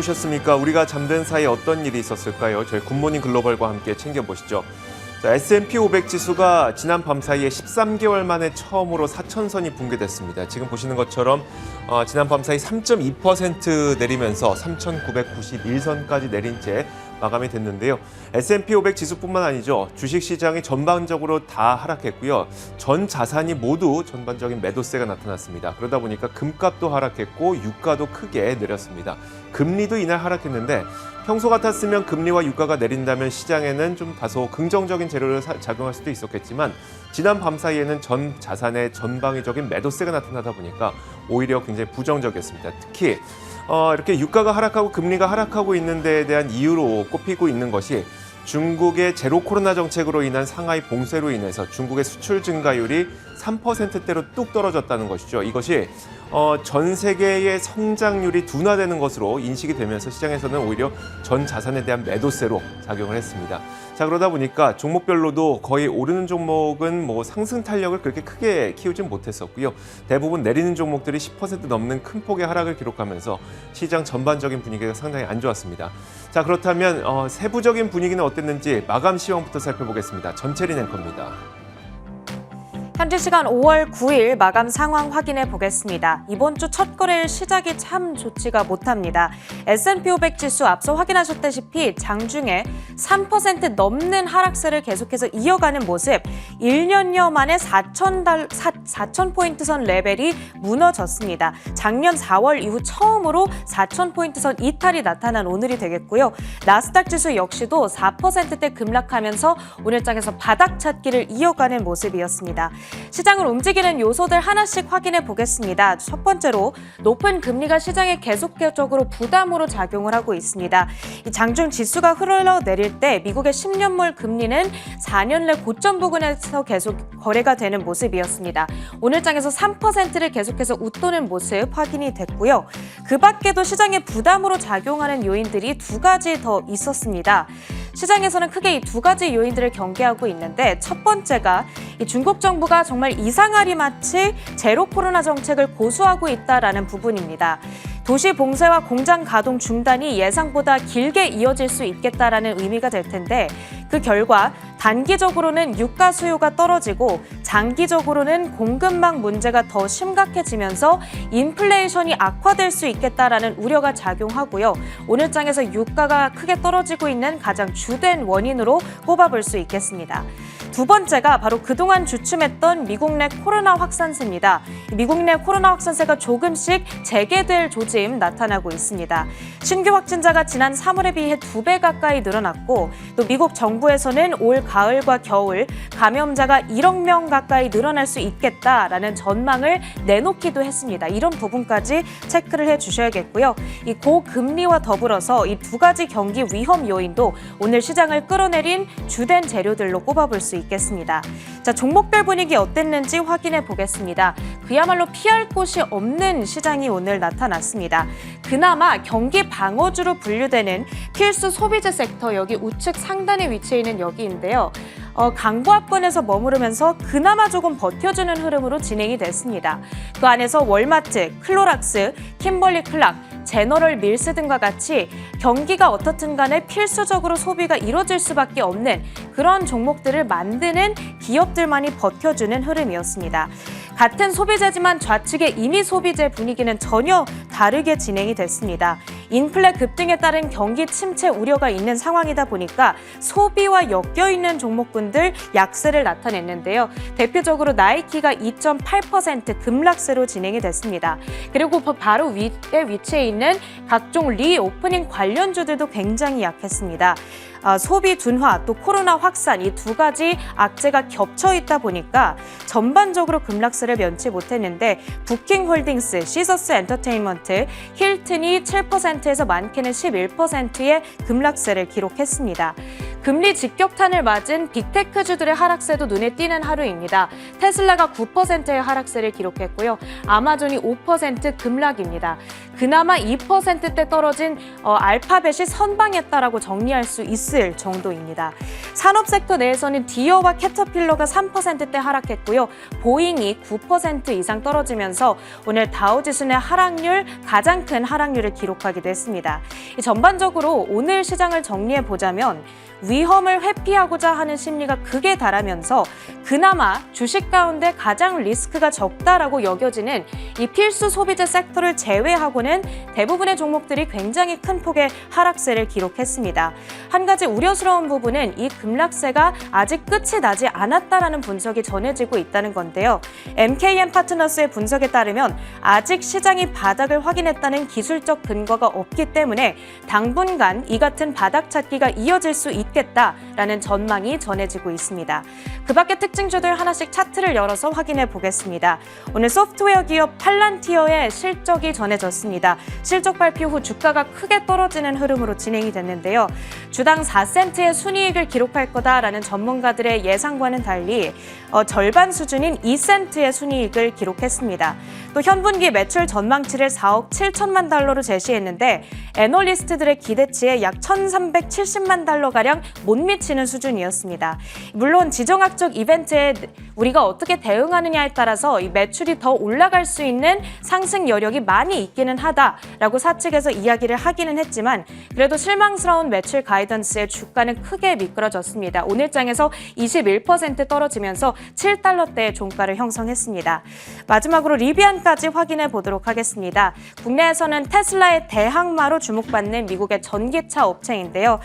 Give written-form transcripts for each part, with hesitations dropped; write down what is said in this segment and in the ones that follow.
주무셨습니까? 우리가 잠든 사이 어떤 일이 있었을까요? 저희 굿모닝 글로벌과 함께 챙겨보시죠. 자, S&P 500 지수가 지난 밤 사이에 13개월 만에 처음으로 4천선이 붕괴됐습니다. 지금 보시는 것처럼 지난 밤 사이 3.2% 내리면서 3,991선까지 내린 채 마감이 됐는데요. S&P 500 지수뿐만 아니죠. 주식시장이 전반적으로 다 하락했고요. 전 자산이 모두 전반적인 매도세가 나타났습니다. 그러다 보니까 금값도 하락했고 유가도 크게 내렸습니다. 금리도 이날 하락했는데 평소 같았으면 금리와 유가가 내린다면 시장에는 좀 다소 긍정적인 재료를 작용할 수도 있었겠지만 지난 밤 사이에는 전 자산의 전방위적인 매도세가 나타나다 보니까 오히려 굉장히 부정적이었습니다. 특히 이렇게 유가가 하락하고 금리가 하락하고 있는 데에 대한 이유로 꼽히고 있는 것이 중국의 제로 코로나 정책으로 인한 상하이 봉쇄로 인해서 중국의 수출 증가율이 3%대로 뚝 떨어졌다는 것이죠. 이것이 전 세계의 성장률이 둔화되는 것으로 인식이 되면서 시장에서는 오히려 전 자산에 대한 매도세로 작용을 했습니다. 자, 그러다 보니까 종목별로도 거의 오르는 종목은 상승 탄력을 그렇게 크게 키우진 못했었고요. 대부분 내리는 종목들이 10% 넘는 큰 폭의 하락을 기록하면서 시장 전반적인 분위기가 상당히 안 좋았습니다. 자, 그렇다면 세부적인 분위기는 어땠는지 마감 시황부터 살펴보겠습니다. 전채린 앵커입니다. 현지 시간 5월 9일 마감 상황 확인해 보겠습니다. 이번 주 첫 거래일 시작이 참 좋지가 못합니다. S&P 500 지수 앞서 확인하셨다시피 장중에 3% 넘는 하락세를 계속해서 이어가는 모습, 1년여 만에 4,000포인트 선 레벨이 무너졌습니다. 작년 4월 이후 처음으로 4,000포인트 선 이탈이 나타난 오늘이 되겠고요. 나스닥 지수 역시도 4%대 급락하면서 오늘 장에서 바닥 찾기를 이어가는 모습이었습니다. 시장을 움직이는 요소들 하나씩 확인해 보겠습니다. 첫 번째로 높은 금리가 시장에 계속적으로 부담으로 작용을 하고 있습니다. 이 장중 지수가 흘러내릴 때 미국의 10년물 금리는 4년 내 고점 부근에서 계속 거래가 되는 모습이었습니다. 오늘 장에서 3%를 계속해서 웃도는 모습 확인이 됐고요. 그 밖에도 시장에 부담으로 작용하는 요인들이 두 가지 더 있었습니다. 시장에서는 크게 이 두 가지 요인들을 경계하고 있는데 첫 번째가 이 중국 정부가 정말 이상하리 마치 제로 코로나 정책을 고수하고 있다라는 부분입니다. 도시 봉쇄와 공장 가동 중단이 예상보다 길게 이어질 수 있겠다라는 의미가 될 텐데 그 결과 단기적으로는 유가 수요가 떨어지고 장기적으로는 공급망 문제가 더 심각해지면서 인플레이션이 악화될 수 있겠다라는 우려가 작용하고요. 오늘 장에서 유가가 크게 떨어지고 있는 가장 주된 원인으로 꼽아볼 수 있겠습니다. 두 번째가 바로 그동안 주춤했던 미국 내 코로나 확산세입니다. 미국 내 코로나 확산세가 조금씩 재개될 조짐 나타나고 있습니다. 신규 확진자가 지난 3월에 비해 2배 가까이 늘어났고 또 미국 정부에서는 올 가을과 겨울 감염자가 1억 명 가까이 늘어날 수 있겠다라는 전망을 내놓기도 했습니다. 이런 부분까지 체크를 해주셔야겠고요. 이 고금리와 더불어서 이 두 가지 경기 위험 요인도 오늘 시장을 끌어내린 주된 재료들로 꼽아볼 수 있겠습니다. 자, 종목별 분위기 어땠는지 확인해 보겠습니다. 그야말로 피할 곳이 없는 시장이 오늘 나타났습니다. 그나마 경기 방어주로 분류되는 필수 소비재 섹터, 여기 우측 상단에 위치해 있는 여기인데요. 강보합권에서 머무르면서 그나마 조금 버텨주는 흐름으로 진행이 됐습니다. 그 안에서 월마트, 클로락스, 킴벌리 클락, 제너럴 밀스 등과 같이 경기가 어떻든 간에 필수적으로 소비가 이루어질 수밖에 없는 그런 종목들을 만드는 기업들만이 버텨주는 흐름이었습니다. 같은 소비재지만 좌측의 임의 소비재 분위기는 전혀 다르게 진행이 됐습니다. 인플레 급등에 따른 경기 침체 우려가 있는 상황이다 보니까 소비와 엮여있는 종목군들 약세를 나타냈는데요. 대표적으로 나이키가 2.8% 급락세로 진행이 됐습니다. 그리고 바로 위에 위치해 있는 각종 리오프닝 관련주들도 굉장히 약했습니다. 소비 둔화 또 코로나 확산 이 두 가지 악재가 겹쳐 있다 보니까 전반적으로 급락세를 면치 못했는데 부킹홀딩스, 시저스 엔터테인먼트, 힐튼이 7%에서 많게는 11%의 급락세를 기록했습니다. 금리 직격탄을 맞은 빅테크주들의 하락세도 눈에 띄는 하루입니다. 테슬라가 9%의 하락세를 기록했고요. 아마존이 5% 급락입니다. 그나마 2%대 떨어진 알파벳이 선방했다라고 정리할 수 있을 정도입니다. 산업 섹터 내에서는 디어와 캐터필러가 3%대 하락했고요. 보잉이 9% 이상 떨어지면서 오늘 다우지수 내 하락률 가장 큰 하락률을 기록하기도 했습니다. 전반적으로 오늘 시장을 정리해 보자면 위험을 회피하고자 하는 심리가 극에 달하면서 그나마 주식 가운데 가장 리스크가 적다라고 여겨지는 이 필수 소비재 섹터를 제외하고는 대부분의 종목들이 굉장히 큰 폭의 하락세를 기록했습니다. 한 가지 우려스러운 부분은 이 급락세가 아직 끝이 나지 않았다라는 분석이 전해지고 있다는 건데요. MKM 파트너스의 분석에 따르면 아직 시장이 바닥을 확인했다는 기술적 근거가 없기 때문에 당분간 이 같은 바닥 찾기가 이어질 수 있겠다라는 전망이 전해지고 있습니다. 그 밖의 특징주들 하나씩 차트를 열어서 확인해 보겠습니다. 오늘 소프트웨어 기업 팔란티어의 실적이 전해졌습니다. 실적 발표 후 주가가 크게 떨어지는 흐름으로 진행이 됐는데요. 주당 4센트의 순이익을 기록할 거다라는 전문가들의 예상과는 달리 절반 수준인 2센트의 순이익을 기록했습니다. 또 현분기 매출 전망치를 4억 7천만 달러로 제시했는데 애널리스트들의 기대치에 약 1,370만 달러가량 못 미치는 수준이었습니다. 물론 지정학적 이벤트에 우리가 어떻게 대응하느냐에 따라서 이 매출이 더 올라갈 수 있는 상승 여력이 많이 있기는 하다라고 사측에서 이야기를 하기는 했지만 그래도 실망스러운 매출 가이던스에 주가는 크게 미끄러졌습니다. 오늘장에서 21% 떨어지면서 7달러대의 종가를 형성했습니다. 마지막으로 리비안까지 확인해 보도록 하겠습니다. 국내에서는 테슬라의 대항마로 주목받는 미국의 전기차 업체인데요.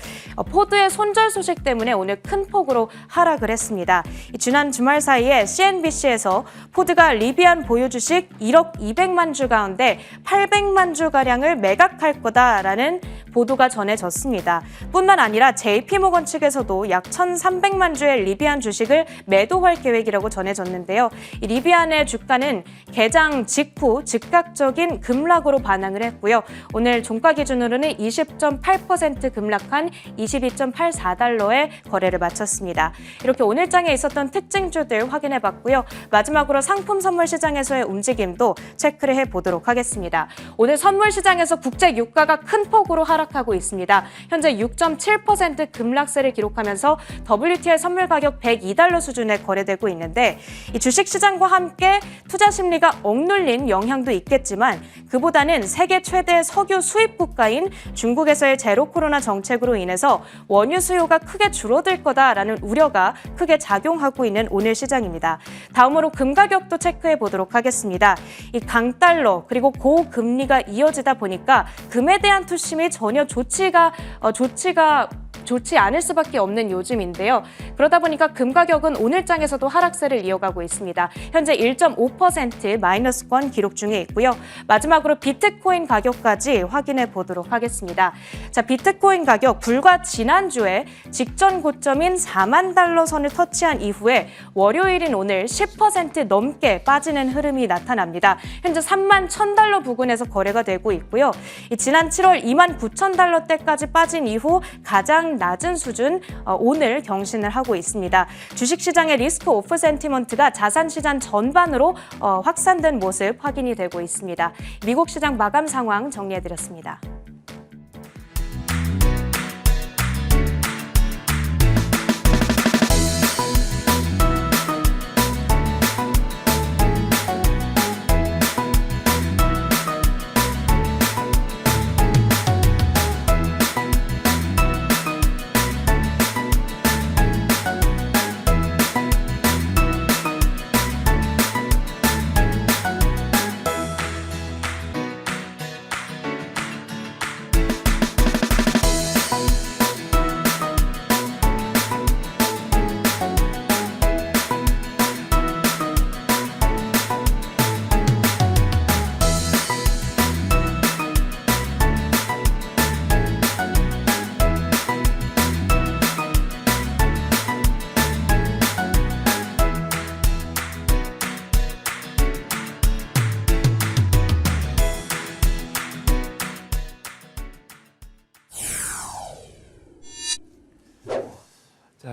포드의 손절 소식 때문에 오늘 큰 폭으로 하락을 했습니다. 지난 주말 사이에 CNBC에서 포드가 리비안 보유 주식 1억 200만 주 가운데 800만 주가량을 매각할 거다라는 보도가 전해졌습니다. 뿐만 아니라 JP모건 측에서도 약 1,300만 주의 리비안 주식을 매도할 계획이라고 전해졌는데요. 이 리비안의 주가는 개장 직후 즉각적인 급락으로 반응을 했고요. 오늘 종가 기준으로는 20.8% 급락한 22.84달러에 거래를 마쳤습니다. 이렇게 오늘장에 있었던 특징주들 확인해봤고요. 마지막으로 상품 선물 시장에서의 움직임도 체크를 해보도록 하겠습니다. 오늘 선물 시장에서 국제 유가가 큰 폭으로 하락하고 있습니다. 현재 6.7% 급락세를 기록하면서 WTI 선물 가격 102달러 수준에 거래되고 있는데 이 주식시장과 함께 투자 심리가 억눌린 영향도 있겠지만 그보다는 세계 최대 석유 수입 국가인 중국에서의 제로 코로나 정책으로 인해서 원유 수요가 크게 줄어들 거다라는 우려가 크게 작용하고 있는 오늘 시장입니다. 다음으로 금 가격도 체크해 보도록 하겠습니다. 이 강달러 그리고 고금리가 이어지다 보니까 금에 대한 투심이 전혀 좋지 않을 수밖에 없는 요즘인데요. 그러다 보니까 금 가격은 오늘장에서도 하락세를 이어가고 있습니다. 현재 1.5% 마이너스권 기록 중에 있고요. 마지막으로 비트코인 가격까지 확인해 보도록 하겠습니다. 자, 비트코인 가격 불과 지난주에 직전 고점인 4만 달러 선을 터치한 이후에 월요일인 오늘 10% 넘게 빠지는 흐름이 나타납니다. 현재 3만 1,000달러 부근에서 거래가 되고 있고요. 지난 7월 2만 9천 달러대까지 빠진 이후 가장 낮은 수준 오늘 경신을 하고 있습니다. 주식시장의 리스크 오프 센티먼트가 자산시장 전반으로 확산된 모습 확인이 되고 있습니다. 미국 시장 마감 상황 정리해드렸습니다.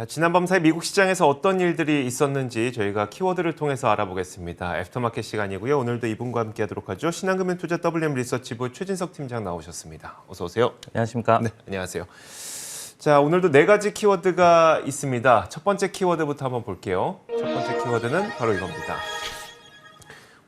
자, 지난 밤 사이 미국 시장에서 어떤 일들이 있었는지 저희가 키워드를 통해서 알아보겠습니다. 애프터마켓 시간이고요. 오늘도 이분과 함께하도록 하죠. 신한금융투자 WM 리서치부 최진석 팀장 나오셨습니다. 어서 오세요. 안녕하십니까? 네, 안녕하세요. 자, 오늘도 4가지 키워드가 있습니다. 첫 번째 키워드부터 한번 볼게요. 첫 번째 키워드는 바로 이겁니다.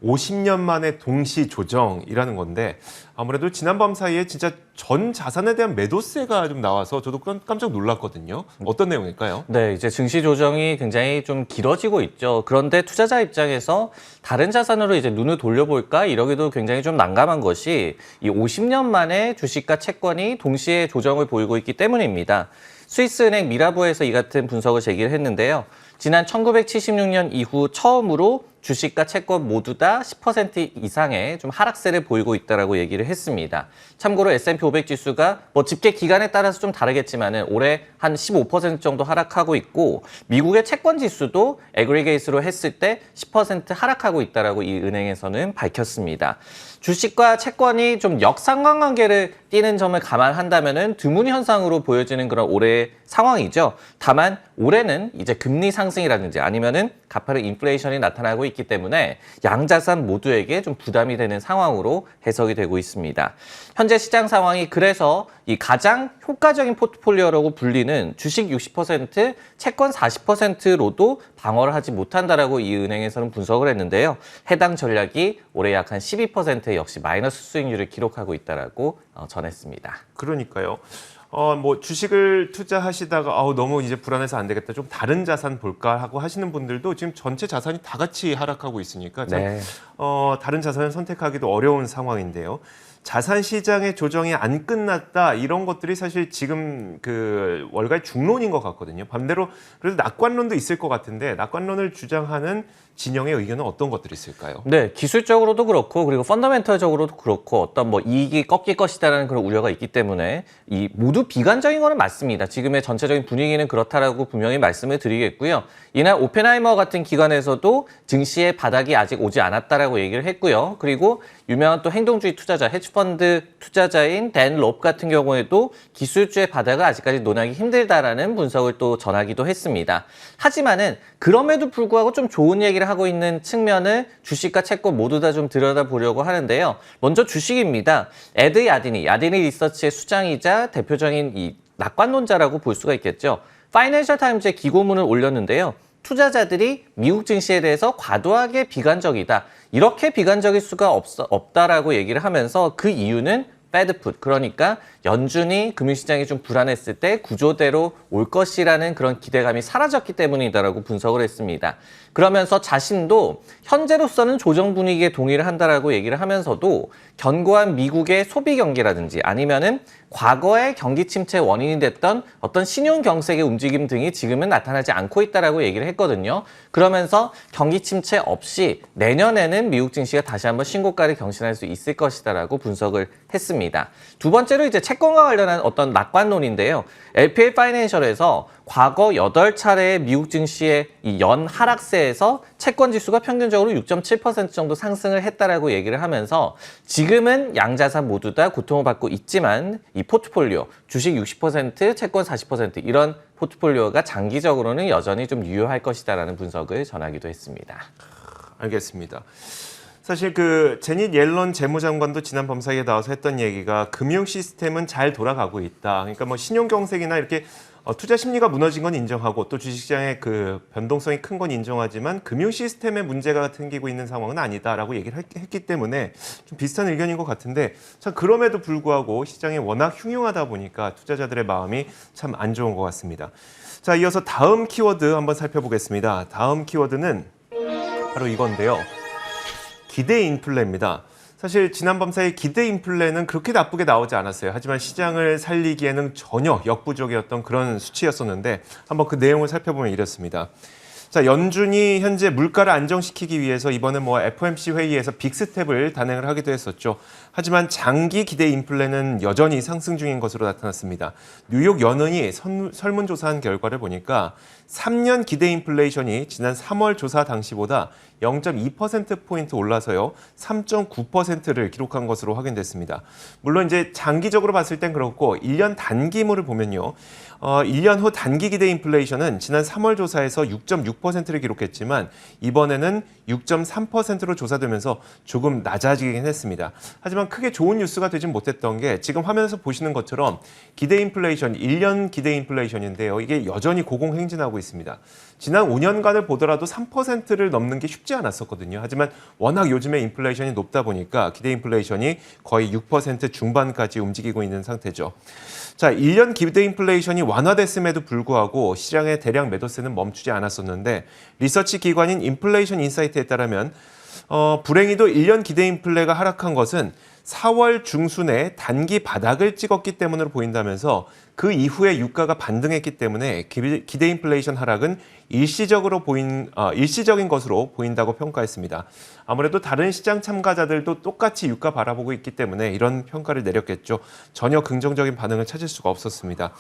50년 만에 동시 조정이라는 건데 아무래도 지난밤 사이에 진짜 전 자산에 대한 매도세가 좀 나와서 저도 깜짝 놀랐거든요. 어떤 내용일까요? 네, 이제 증시 조정이 굉장히 좀 길어지고 있죠. 그런데 투자자 입장에서 다른 자산으로 이제 눈을 돌려볼까 이러기도 굉장히 좀 난감한 것이 이 50년 만에 주식과 채권이 동시에 조정을 보이고 있기 때문입니다. 스위스은행 미라보에서 이 같은 분석을 제기를 했는데요. 지난 1976년 이후 처음으로 주식과 채권 모두 다 10% 이상의 좀 하락세를 보이고 있다라고 얘기를 했습니다. 참고로 S&P 500 지수가 뭐 집계 기간에 따라서 좀 다르겠지만은 올해 한 15% 정도 하락하고 있고 미국의 채권 지수도 애그리게이트로 했을 때 10% 하락하고 있다라고 이 은행에서는 밝혔습니다. 주식과 채권이 좀 역상관관계를 띠는 점을 감안한다면은 드문 현상으로 보여지는 그런 올해의 상황이죠. 다만 올해는 이제 금리 상승이라든지 아니면은 가파른 인플레이션이 나타나고 있기 때문에 양자산 모두에게 좀 부담이 되는 상황으로 해석이 되고 있습니다. 현재 시장 상황이 그래서 이 가장 효과적인 포트폴리오라고 불리는 주식 60%, 채권 40%로도 방어를 하지 못한다라고 이 은행에서는 분석을 했는데요. 해당 전략이 올해 약 한 12% 역시 마이너스 수익률을 기록하고 있다라고 전했습니다. 그러니까요. 뭐 주식을 투자하시다가 너무 이제 불안해서 안 되겠다. 좀 다른 자산 볼까 하고 하시는 분들도 지금 전체 자산이 다 같이 하락하고 있으니까 참, 네. 다른 자산을 선택하기도 어려운 상황인데요. 자산 시장의 조정이 안 끝났다 이런 것들이 사실 지금 그 월가의 중론인 것 같거든요. 반대로 그래도 낙관론도 있을 것 같은데 낙관론을 주장하는 진영의 의견은 어떤 것들이 있을까요? 네, 기술적으로도 그렇고 그리고 펀더멘털적으로도 그렇고 어떤 뭐 이익이 꺾일 것이다라는 그런 우려가 있기 때문에 이 모두 비관적인 거는 맞습니다. 지금의 전체적인 분위기는 그렇다라고 분명히 말씀을 드리겠고요. 이날 오펜하이머 같은 기관에서도 증시의 바닥이 아직 오지 않았다라고 얘기를 했고요. 그리고 유명한 또 행동주의 투자자, 헤지펀드 투자자인 댄 롭 같은 경우에도 기술주의 바닥을 아직까지 논하기 힘들다라는 분석을 또 전하기도 했습니다. 하지만은 그럼에도 불구하고 좀 좋은 얘기를 하고 있는 측면을 주식과 채권 모두 다 좀 들여다보려고 하는데요. 먼저 주식입니다. 에드 야디니 리서치의 수장이자 대표적인 이 낙관론자라고 볼 수가 있겠죠. 파이낸셜 타임즈에 기고문을 올렸는데요. 투자자들이 미국 증시에 대해서 과도하게 비관적이다. 이렇게 비관적일 수가 없다라고 얘기를 하면서 그 이유는 패드풋, 그러니까 연준이 금융시장이 좀 불안했을 때 구조대로 올 것이라는 그런 기대감이 사라졌기 때문이다라고 분석을 했습니다. 그러면서 자신도 현재로서는 조정 분위기에 동의를 한다라고 얘기를 하면서도 견고한 미국의 소비 경기라든지 아니면은 과거의 경기 침체 원인이 됐던 어떤 신용 경색의 움직임 등이 지금은 나타나지 않고 있다라고 얘기를 했거든요. 그러면서 경기 침체 없이 내년에는 미국 증시가 다시 한번 신고가를 경신할 수 있을 것이다라고 분석을 했습니다. 두 번째로 이제 채권과 관련한 어떤 낙관론인데요. LPL 파이낸셜에서 과거 8차례의 미국 증시의 이 연 하락세에서 채권 지수가 평균적으로 6.7% 정도 상승을 했다라고 얘기를 하면서 지금은 양자산 모두 다 고통을 받고 있지만 이 포트폴리오 주식 60%, 채권 40% 이런 포트폴리오가 장기적으로는 여전히 좀 유효할 것이다라는 분석을 전하기도 했습니다. 알겠습니다. 사실 그 제닛 옐런 재무장관도 지난 밤 사이에 나와서 했던 얘기가 금융 시스템은 잘 돌아가고 있다. 그러니까 뭐 신용 경색이나 이렇게 투자 심리가 무너진 건 인정하고 또 주식시장의 그 변동성이 큰 건 인정하지만 금융 시스템에 문제가 생기고 있는 상황은 아니다라고 얘기를 했기 때문에 좀 비슷한 의견인 것 같은데 참 그럼에도 불구하고 시장이 워낙 흉흉하다 보니까 투자자들의 마음이 참 안 좋은 것 같습니다. 자, 이어서 다음 키워드 한번 살펴보겠습니다. 다음 키워드는 바로 이건데요. 기대 인플레입니다. 사실 지난밤 사이 기대 인플레는 그렇게 나쁘게 나오지 않았어요. 하지만 시장을 살리기에는 전혀 역부족이었던 그런 수치였었는데 한번 그 내용을 살펴보면 이렇습니다. 자, 연준이 현재 물가를 안정시키기 위해서 이번에 뭐 FOMC 회의에서 빅스텝을 단행을 하기도 했었죠. 하지만 장기 기대 인플레는 여전히 상승 중인 것으로 나타났습니다. 뉴욕 연은이 설문조사한 결과를 보니까 3년 기대 인플레이션이 지난 3월 조사 당시보다 0.2%포인트 올라서요. 3.9%를 기록한 것으로 확인됐습니다. 물론 이제 장기적으로 봤을 땐 그렇고 1년 단기물을 보면요. 1년 후 단기 기대 인플레이션은 지난 3월 조사에서 6.6%를 기록했지만 이번에는 6.3%로 조사되면서 조금 낮아지긴 했습니다. 하지만 크게 좋은 뉴스가 되진 못했던 게 지금 화면에서 보시는 것처럼 기대 인플레이션, 1년 기대 인플레이션인데요. 이게 여전히 고공행진하고 있습니다. 지난 5년간을 보더라도 3%를 넘는 게 쉽지 않았었거든요. 하지만 워낙 요즘에 인플레이션이 높다 보니까 기대 인플레이션이 거의 6% 중반까지 움직이고 있는 상태죠. 자, 1년 기대 인플레이션이 완화됐음에도 불구하고 시장의 대량 매도세는 멈추지 않았었는데 리서치 기관인 인플레이션 인사이트에 따르면 불행히도 1년 기대 인플레가 하락한 것은 4월 중순에 단기 바닥을 찍었기 때문으로 보인다면서 그 이후에 유가가 반등했기 때문에 기대 인플레이션 하락은 일시적인 것으로 보인다고 평가했습니다. 아무래도 다른 시장 참가자들도 똑같이 유가 바라보고 있기 때문에 이런 평가를 내렸겠죠. 전혀 긍정적인 반응을 찾을 수가 없었습니다.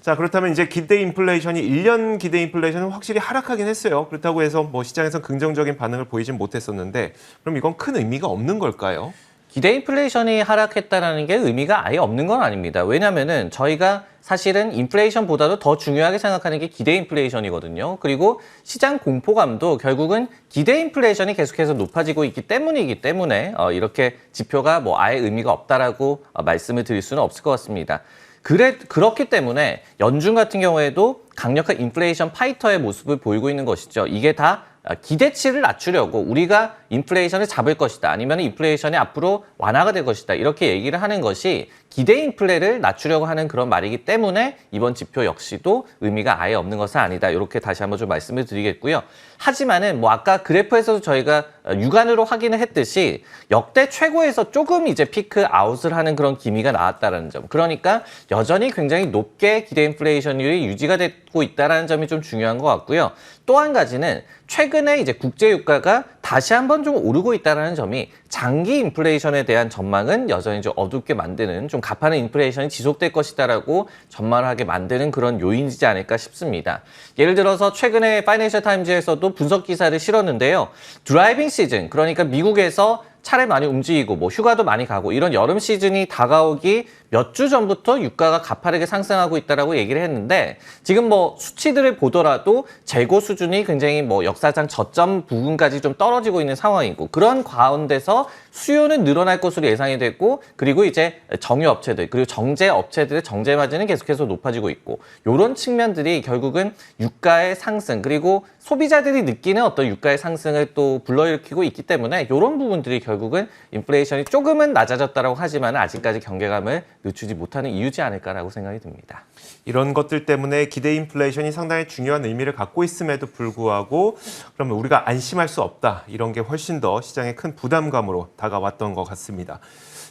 자, 그렇다면 이제 기대 인플레이션이 1년 기대 인플레이션은 확실히 하락하긴 했어요. 그렇다고 해서 뭐 시장에서 긍정적인 반응을 보이진 못했었는데 그럼 이건 큰 의미가 없는 걸까요? 기대 인플레이션이 하락했다는 게 의미가 아예 없는 건 아닙니다. 왜냐하면은 저희가 사실은 인플레이션보다도 더 중요하게 생각하는 게 기대 인플레이션이거든요. 그리고 시장 공포감도 결국은 기대 인플레이션이 계속해서 높아지고 있기 때문에 이렇게 지표가 뭐 아예 의미가 없다라고 말씀을 드릴 수는 없을 것 같습니다. 그렇기 때문에 연준 같은 경우에도 강력한 인플레이션 파이터의 모습을 보이고 있는 것이죠. 이게 다 기대치를 낮추려고 우리가 인플레이션을 잡을 것이다. 아니면 인플레이션이 앞으로 완화가 될 것이다. 이렇게 얘기를 하는 것이 기대 인플레를 낮추려고 하는 그런 말이기 때문에 이번 지표 역시도 의미가 아예 없는 것은 아니다. 이렇게 다시 한번 좀 말씀을 드리겠고요. 하지만은 뭐 아까 그래프에서도 저희가 육안으로 확인을 했듯이 역대 최고에서 조금 이제 피크 아웃을 하는 그런 기미가 나왔다는 점. 그러니까 여전히 굉장히 높게 기대 인플레이션율이 유지가 되고 있다는 점이 좀 중요한 것 같고요. 또 한 가지는 최근에 이제 국제 유가가 다시 한번 좀 오르고 있다는 점이 장기 인플레이션에 대한 전망은 여전히 좀 어둡게 만드는 좀 가파른 인플레이션이 지속될 것이다라고 전망하게 만드는 그런 요인이지 않을까 싶습니다. 예를 들어서 최근에 파이낸셜 타임즈에서도 분석 기사를 실었는데요. 드라이빙 시즌, 그러니까 미국에서 차를 많이 움직이고 뭐 휴가도 많이 가고 이런 여름 시즌이 다가오기 몇 주 전부터 유가가 가파르게 상승하고 있다라고 얘기를 했는데 지금 뭐 수치들을 보더라도 재고 수준이 굉장히 뭐 역사상 저점 부분까지 좀 떨어지고 있는 상황이고 그런 가운데서 수요는 늘어날 것으로 예상이 됐고 그리고 이제 정유 업체들 그리고 정제 업체들의 정제 마진은 계속해서 높아지고 있고 이런 측면들이 결국은 유가의 상승 그리고 소비자들이 느끼는 어떤 유가의 상승을 또 불러일으키고 있기 때문에 이런 부분들이 결국은 인플레이션이 조금은 낮아졌다고 하지만 아직까지 경계감을 늦추지 못하는 이유지 않을까라고 생각이 듭니다. 이런 것들 때문에 기대 인플레이션이 상당히 중요한 의미를 갖고 있음에도 불구하고 그러면 우리가 안심할 수 없다. 이런 게 훨씬 더 시장에 큰 부담감으로 다가왔던 것 같습니다.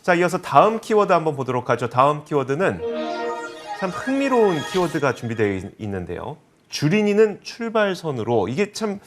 자, 이어서 다음 키워드 한번 보도록 하죠. 다음 키워드는 참 흥미로운 키워드가 준비되어 있는데요. 주린이는 출발선으로 이게 참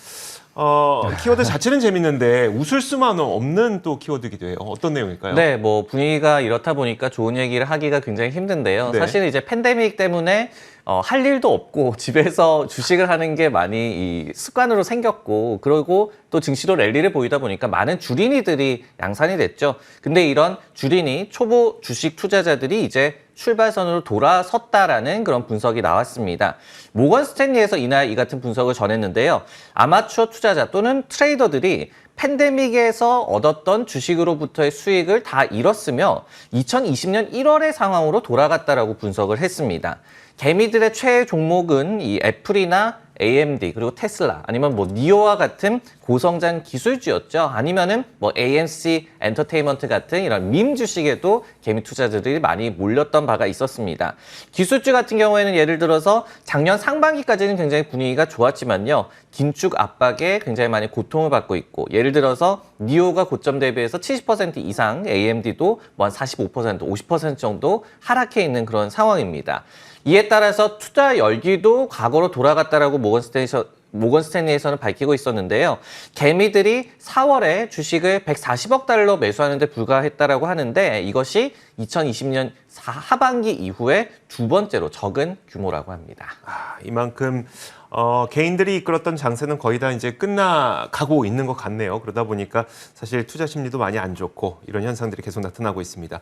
키워드 자체는 재밌는데 웃을 수만 없는 또 키워드이기도 해요. 어떤 내용일까요? 네, 뭐 분위기가 이렇다 보니까 좋은 얘기를 하기가 굉장히 힘든데요. 네. 사실 이제 팬데믹 때문에 할 일도 없고 집에서 주식을 하는 게 많이 이 습관으로 생겼고 그리고 또 증시도 랠리를 보이다 보니까 많은 주린이들이 양산이 됐죠. 근데 이런 주린이 초보 주식 투자자들이 이제 출발선으로 돌아섰다라는 그런 분석이 나왔습니다. 모건 스탠리에서 이날 이 같은 분석을 전했는데요. 아마추어 투자자 또는 트레이더들이 팬데믹에서 얻었던 주식으로부터의 수익을 다 잃었으며 2020년 1월의 상황으로 돌아갔다라고 분석을 했습니다. 개미들의 최애 종목은 이 애플이나 AMD 그리고 테슬라 아니면 뭐 니오와 같은 고성장 기술주였죠. 아니면은 뭐 AMC 엔터테인먼트 같은 이런 밈 주식에도 개미 투자자들이 많이 몰렸던 바가 있었습니다. 기술주 같은 경우에는 예를 들어서 작년 상반기까지는 굉장히 분위기가 좋았지만요. 긴축 압박에 굉장히 많이 고통을 받고 있고 예를 들어서 니오가 고점 대비해서 70% 이상 AMD도 뭐 한 45%, 50% 정도 하락해 있는 그런 상황입니다. 이에 따라서 투자 열기도 과거로 돌아갔다라고 모건 스탠리에서는 밝히고 있었는데요. 개미들이 4월에 주식을 140억 달러 매수하는데 불과했다라고 하는데 이것이 2020년 하반기 이후에 두 번째로 적은 규모라고 합니다. 이만큼 개인들이 이끌었던 장세는 거의 다 이제 끝나가고 있는 것 같네요. 그러다 보니까 사실 투자 심리도 많이 안 좋고 이런 현상들이 계속 나타나고 있습니다.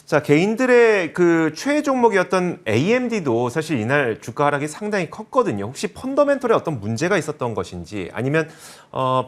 자, 개인들의 그 최애 종목이었던 AMD도 사실 이날 주가 하락이 상당히 컸거든요. 혹시 펀더멘털에 어떤 문제가 있었던 것인지 아니면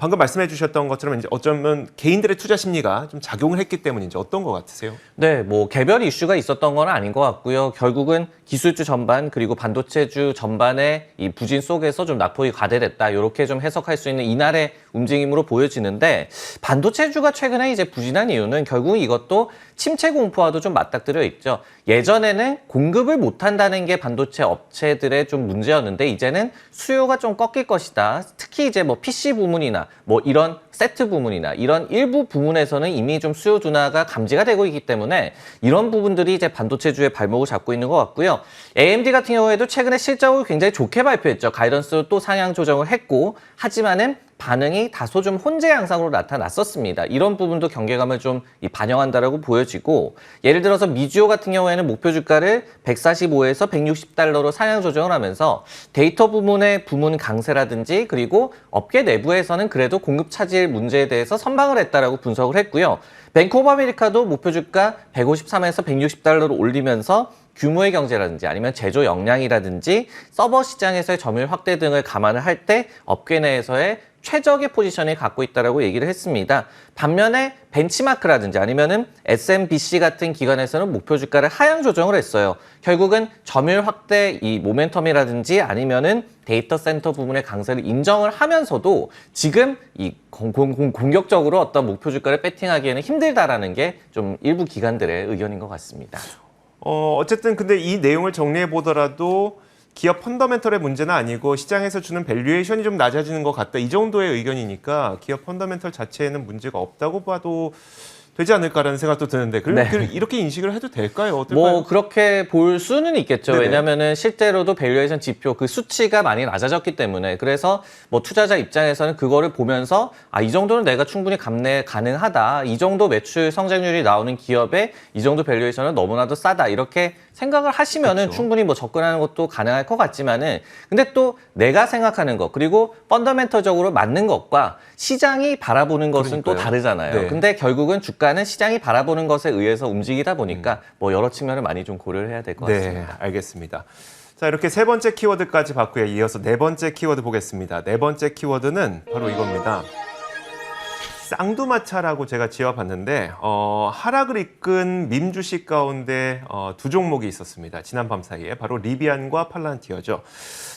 방금 말씀해 주셨던 것처럼 이제 어쩌면 개인들의 투자 심리가 좀 작용을 했기 때문인지 어떤 것 같으세요? 네, 뭐 개별 이슈가 있었던 건 아닌 것 같고요. 결국은 기술주 전반 그리고 반도체주 전반의 이 부진 속에서 좀 낙폭이 과대됐다. 이렇게 좀 해석할 수 있는 이날의 움직임으로 보여지는데 반도체주가 최근에 이제 부진한 이유는 결국 이것도 침체 공포와도 좀 맞닥뜨려 있죠. 예전에는 공급을 못한다는 게 반도체 업체들의 좀 문제였는데 이제는 수요가 좀 꺾일 것이다. 특히 이제 뭐 PC 부문이나 뭐 이런 세트 부문이나 이런 일부 부문에서는 이미 좀 수요 둔화가 감지가 되고 있기 때문에 이런 부분들이 이제 반도체주의 발목을 잡고 있는 것 같고요. AMD 같은 경우에도 최근에 실적을 굉장히 좋게 발표했죠. 가이던스로 또 상향 조정을 했고 하지만은 반응이 다소 좀 혼재 양상으로 나타났었습니다. 이런 부분도 경계감을 좀 반영한다라고 보여지고 예를 들어서 미주오 같은 경우에는 목표 주가를 145에서 160달러로 상향 조정을 하면서 데이터 부문의 부문 강세라든지 그리고 업계 내부에서는 그래도 공급 차질 문제에 대해서 선방을 했다라고 분석을 했고요. 뱅크 오브 아메리카도 목표 주가 153에서 160달러로 올리면서 규모의 경제라든지 아니면 제조 역량이라든지 서버 시장에서의 점유율 확대 등을 감안을 할 때 업계 내에서의 최적의 포지션을 갖고 있다라고 얘기를 했습니다. 반면에 벤치마크라든지 아니면은 SMBC 같은 기관에서는 목표 주가를 하향 조정을 했어요. 결국은 점유율 확대 이 모멘텀이라든지 아니면은 데이터 센터 부분의 강세를 인정을 하면서도 지금 이 공격적으로 어떤 목표 주가를 배팅하기에는 힘들다라는 게 좀 일부 기관들의 의견인 것 같습니다. 어쨌든 근데 이 내용을 정리해 보더라도 기업 펀더멘털의 문제는 아니고 시장에서 주는 밸류에이션이 좀 낮아지는 것 같다. 이 정도의 의견이니까 기업 펀더멘털 자체에는 문제가 없다고 봐도 되지 않을까라는 생각도 드는데 이렇게 인식을 해도 될까요? 어떨까요? 뭐 그렇게 볼 수는 있겠죠. 네네. 왜냐하면은 실제로도 밸류에이션 지표 그 수치가 많이 낮아졌기 때문에 그래서 뭐 투자자 입장에서는 그거를 보면서 이 정도는 내가 충분히 감내 가능하다. 이 정도 매출 성장률이 나오는 기업에 이 정도 밸류에이션은 너무나도 싸다. 이렇게 생각을 하시면은 그렇죠. 충분히 뭐 접근하는 것도 가능할 것 같지만은 근데 또 내가 생각하는 것 그리고 펀더멘털적으로 맞는 것과 시장이 바라보는 것은 또 그러니까요. 다르잖아요. 네. 근데 결국은 주가는 시장이 바라보는 것에 의해서 움직이다 보니까 뭐 여러 측면을 많이 좀 고려를 해야 될 것 같습니다. 네, 알겠습니다. 자, 이렇게 세 번째 키워드까지 봤고요. 이어서 네 번째 키워드 보겠습니다. 네 번째 키워드는 바로 이겁니다. 쌍두마차라고 제가 지어봤는데 하락을 이끈 밈 주식 가운데 두 종목이 있었습니다. 지난 밤 사이에 바로 리비안과 팔란티어죠.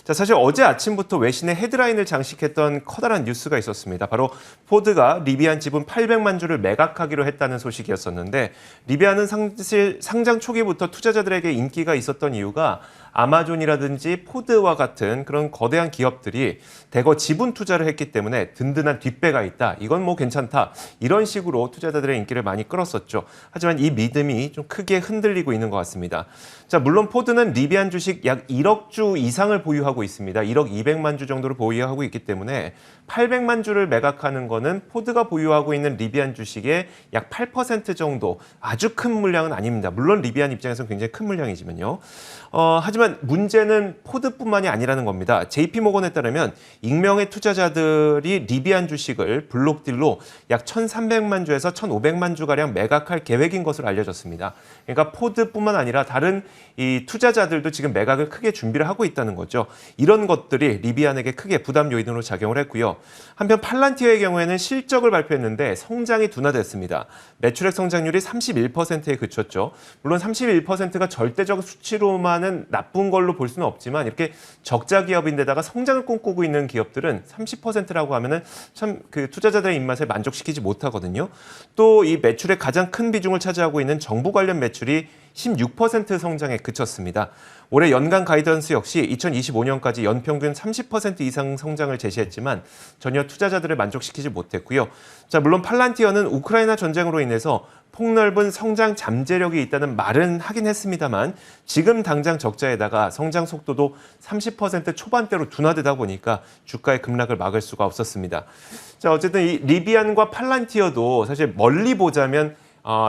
자, 사실 어제 아침부터 외신의 헤드라인을 장식했던 커다란 뉴스가 있었습니다. 바로 포드가 리비안 지분 800만 주를 매각하기로 했다는 소식이었었는데 리비안은 사실 상장 초기부터 투자자들에게 인기가 있었던 이유가 아마존이라든지 포드와 같은 그런 거대한 기업들이 대거 지분 투자를 했기 때문에 든든한 뒷배가 있다. 이건 뭐 괜찮다. 이런 식으로 투자자들의 인기를 많이 끌었었죠. 하지만 이 믿음이 좀 크게 흔들리고 있는 것 같습니다. 자, 물론 포드는 리비안 주식 약 1억 주 이상을 보유하고 있습니다. 1억 200만 주 정도를 보유하고 있기 때문에 800만 주를 매각하는 거는 포드가 보유하고 있는 리비안 주식의 약 8% 정도 아주 큰 물량은 아닙니다. 물론 리비안 입장에서는 굉장히 큰 물량이지만요. 하지만 문제는 포드뿐만이 아니라는 겁니다. JP모건에 따르면 익명의 투자자들이 리비안 주식을 블록딜로 약 1,300만 주에서 1,500만 주가량 매각할 계획인 것으로 알려졌습니다. 그러니까 포드뿐만 아니라 다른 이 투자자들도 지금 매각을 크게 준비를 하고 있다는 거죠. 이런 것들이 리비안에게 크게 부담 요인으로 작용을 했고요. 한편 팔란티어의 경우에는 실적을 발표했는데 성장이 둔화됐습니다. 매출액 성장률이 31%에 그쳤죠. 물론 31%가 절대적 수치로만은 나쁜 걸로 볼 수는 없지만 이렇게 적자 기업인데다가 성장을 꿈꾸고 있는 기업들은 30%라고 하면은 참 그 투자자들의 입맛에 만족시키지 못하거든요. 또 이 매출의 가장 큰 비중을 차지하고 있는 정부 관련 매출이 16% 성장에 그쳤습니다. 올해 연간 가이던스 역시 2025년까지 연평균 30% 이상 성장을 제시했지만 전혀 투자자들을 만족시키지 못했고요. 자, 물론 팔란티어는 우크라이나 전쟁으로 인해서 폭넓은 성장 잠재력이 있다는 말은 하긴 했습니다만 지금 당장 적자에다가 성장 속도도 30% 초반대로 둔화되다 보니까 주가의 급락을 막을 수가 없었습니다. 자, 어쨌든 이 리비안과 팔란티어도 사실 멀리 보자면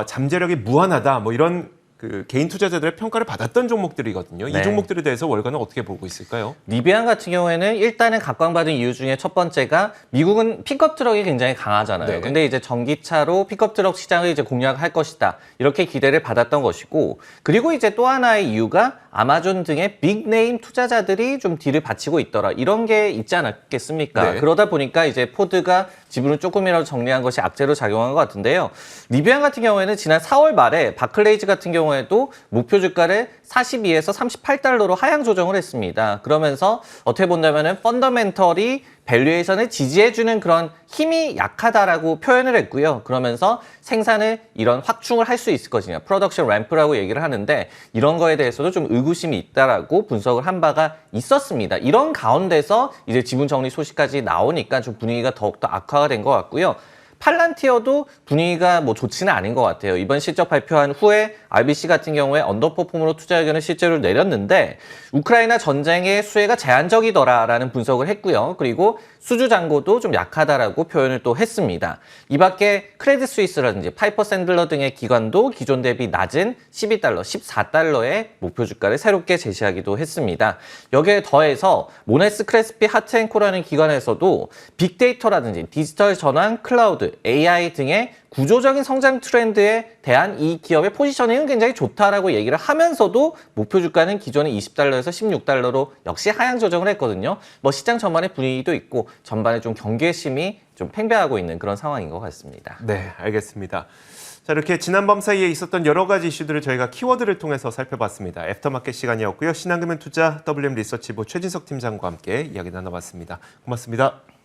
잠재력이 무한하다 뭐 이런 그 개인 투자자들의 평가를 받았던 종목들이거든요. 네. 이 종목들에 대해서 월가는 어떻게 보고 있을까요? 리비안 같은 경우에는 일단은 각광받은 이유 중에 첫 번째가 미국은 픽업 트럭이 굉장히 강하잖아요. 네. 근데 이제 전기차로 픽업 트럭 시장을 이제 공략할 것이다. 이렇게 기대를 받았던 것이고, 그리고 이제 또 하나의 이유가 아마존 등의 빅네임 투자자들이 좀 딜을 바치고 있더라. 이런 게 있지 않았겠습니까? 네. 그러다 보니까 이제 포드가 지분을 조금이라도 정리한 것이 악재로 작용한 것 같은데요. 리비안 같은 경우에는 지난 4월 말에 바클레이즈 같은 경우에도 목표 주가를 42에서 38달러로 하향 조정을 했습니다. 그러면서 어떻게 본다면은 펀더멘털이 밸류에이션을 지지해주는 그런 힘이 약하다라고 표현을 했고요. 그러면서 생산을 이런 확충을 할 수 있을 것이냐, 프로덕션 램프라고 얘기를 하는데 이런 거에 대해서도 좀 의구심이 있다라고 분석을 한 바가 있었습니다. 이런 가운데서 이제 지분 정리 소식까지 나오니까 좀 분위기가 더욱더 악화가 된 것 같고요. 팔란티어도 분위기가 뭐 좋지는 않은 것 같아요. 이번 실적 발표한 후에 RBC 같은 경우에 언더퍼폼으로 투자 의견을 실제로 내렸는데 우크라이나 전쟁의 수혜가 제한적이더라라는 분석을 했고요. 그리고 수주 잔고도 좀 약하다라고 표현을 또 했습니다. 이 밖에 크레딧 스위스라든지 파이퍼 샌들러 등의 기관도 기존 대비 낮은 12달러, 14달러의 목표 주가를 새롭게 제시하기도 했습니다. 여기에 더해서 모네스 크레스피 하트앤코라는 기관에서도 빅데이터라든지 디지털 전환, 클라우드, AI 등의 구조적인 성장 트렌드에 대한 이 기업의 포지셔닝은 굉장히 좋다라고 얘기를 하면서도 목표 주가는 기존의 20달러에서 16달러로 역시 하향 조정을 했거든요. 뭐 시장 전반의 분위기도 있고 전반에 좀 경계심이 좀 팽배하고 있는 그런 상황인 것 같습니다. 네, 알겠습니다. 자, 이렇게 지난밤 사이에 있었던 여러 가지 이슈들을 저희가 키워드를 통해서 살펴봤습니다. 애프터마켓 시간이었고요. 신한금융투자 WM 리서치부 최진석 팀장과 함께 이야기 나눠봤습니다. 고맙습니다.